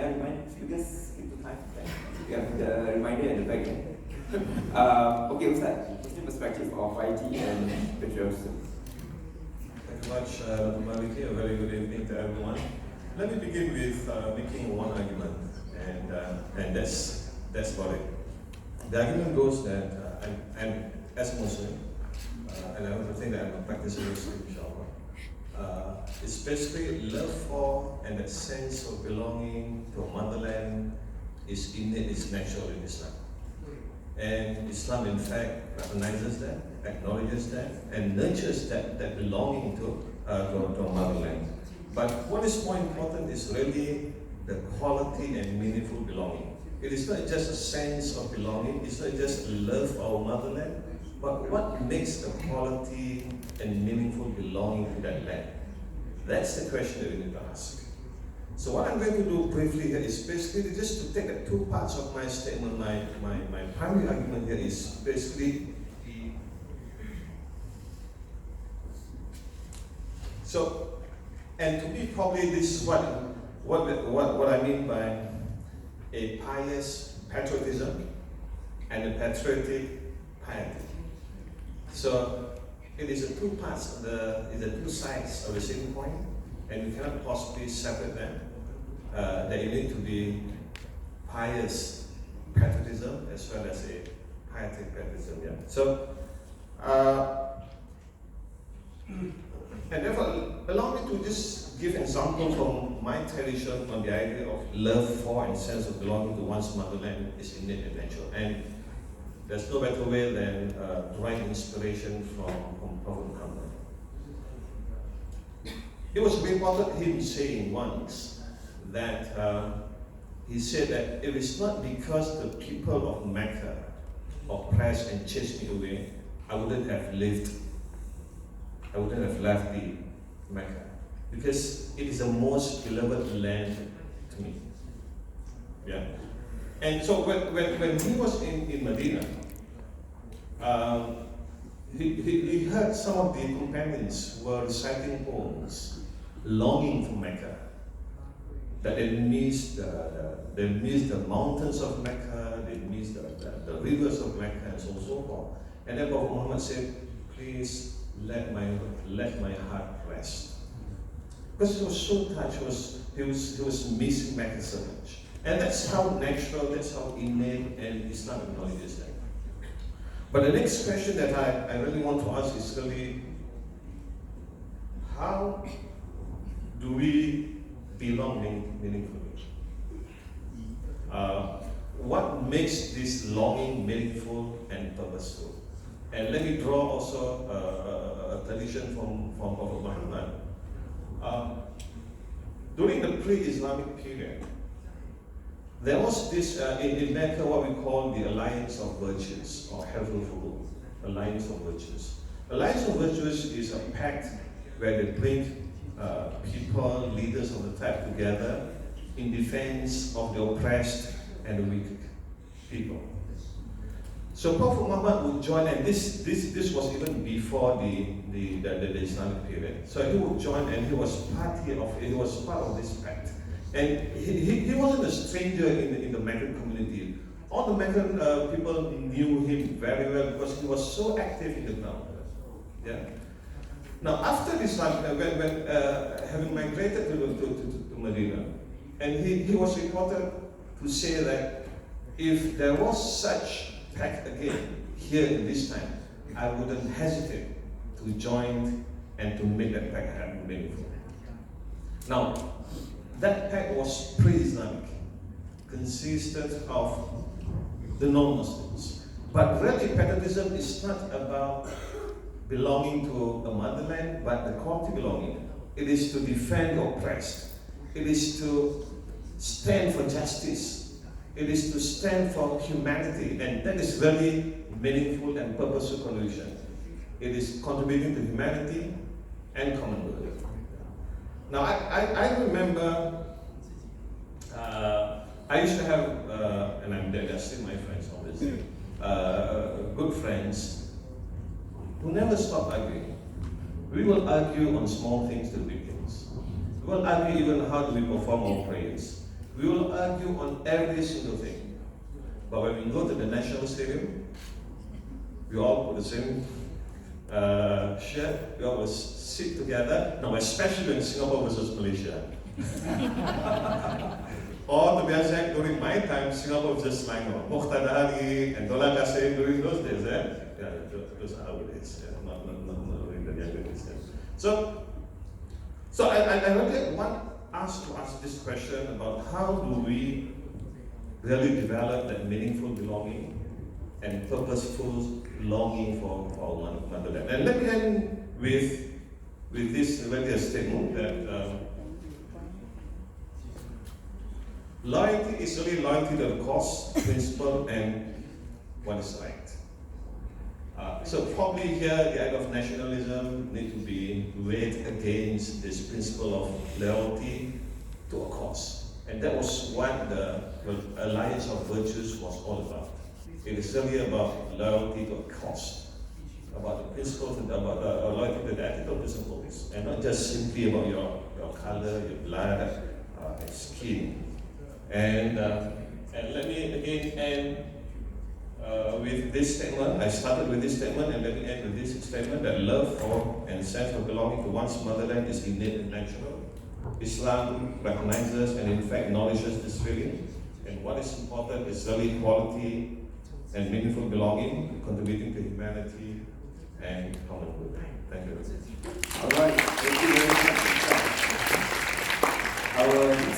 I remind speakers keep the time? We have the reminder at the back end. Okay, we'll start. What's the perspective of piety and patriotism? Thank you much, Maliki. A very good evening to everyone. Let me begin with making one argument, and that's about it. The argument goes that I'm as a Muslim, and I want to think that I'm a practicing Muslim, inshallah. It's basically love for and that sense of belonging to a motherland is innate, is natural in Islam. And Islam, in fact, recognizes that, acknowledges that, and nurtures that belonging to a motherland. But what is more important is really the quality and meaningful belonging. It is not just a sense of belonging, it's not just love for our motherland, but what makes the quality and meaningful belonging to that land? That's the question that we need to ask. So what I'm going to do briefly here is basically just to take the two parts of my statement. My primary argument here is basically and to me probably this is what I mean by a pious patriotism and a patriotic piety. So it is the two parts, the two sides of the same coin, and you cannot possibly separate them. That you need to be pious patriotism as well as a pietic patriotism. Yeah. So, and therefore, allow me to just give an example from my tradition on the idea of love for and sense of belonging to one's motherland is innate and natural. And there's no better way than drawing inspiration from Prophet Muhammad. It was reported him saying once that he said that if it's not because the people of Mecca oppressed and chased me away, I wouldn't have left the Mecca, because it is the most beloved land to me. Yeah. And so when he was in Medina, he heard some of the companions were reciting poems, longing for Mecca. That they miss the mountains of Mecca, they miss the rivers of Mecca, and so on and so forth. And then Prophet Muhammad said, "Please let my heart rest," because he was so touched. He was missing Mecca so much, and that's how natural, that's how innate, and Islam acknowledges that. But the next question that I really want to ask is really, how do we belong meaningfully? What makes this longing meaningful and purposeful? And let me draw also a tradition from Prophet Muhammad. During the pre-Islamic period, there was this, in Mecca, what we call the Alliance of Virtues, or Helpful Alliance of Virtues. Alliance of Virtues is a pact where they bring people, leaders of the tribe together in defense of the oppressed and the weak people. So Prophet Muhammad would join, and this was even before the Islamic period. So he would join, and he was part of this pact. And he wasn't a stranger in the Meccan community. All the Meccan people knew him very well because he was so active in the ground. Yeah. Now, after Islam, when having migrated to Medina, and he was reported to say that if there was such pact again here in this time, I wouldn't hesitate to join and to make that pact happen meaningful. Now, that pact was pre-Islamic, consisted of the non-Muslims. But really, patriotism is not about belonging to a motherland, but the quality belonging. It is to defend the oppressed. It is to stand for justice. It is to stand for humanity, and that is very meaningful and purposeful contribution. It is contributing to humanity and common good. Now, I remember, I used to have, and they're still my friends, obviously, good friends who never stop arguing. We will argue on small things to big things. We will argue even how do we perform our prayers. We will argue on every single thing. But when we go to the national stadium, we all put the same shirt, we all will sit together. Now, especially in Singapore versus Malaysia. Or to be honest, during my time, Singapore was just like Mukhtar Ali and Dola Kassim during those days. Yeah, those are our days. Yeah, not during the younger days. Yeah. So I really want us to ask this question about how do we really develop that meaningful belonging and purposeful longing for our motherland. And let me end with this really statement that loyalty is really loyalty to the cause, principle, and what is right. So probably here the act of nationalism need to be weighed against this principle of loyalty to a cause. And that was what the Alliance of Virtues was all about. It is really about loyalty to a cause, about the principles, about loyalty to the ethical principles, and not just simply about your color, your blood, and skin. And let me again end with this statement. I started with this statement, and let me end with this statement that love for and sense of belonging to one's motherland is innate and natural. Islam recognizes and in fact acknowledges this feeling. And what is important is really quality and meaningful belonging, contributing to humanity and common good. Thank you. All right, thank you very much. Our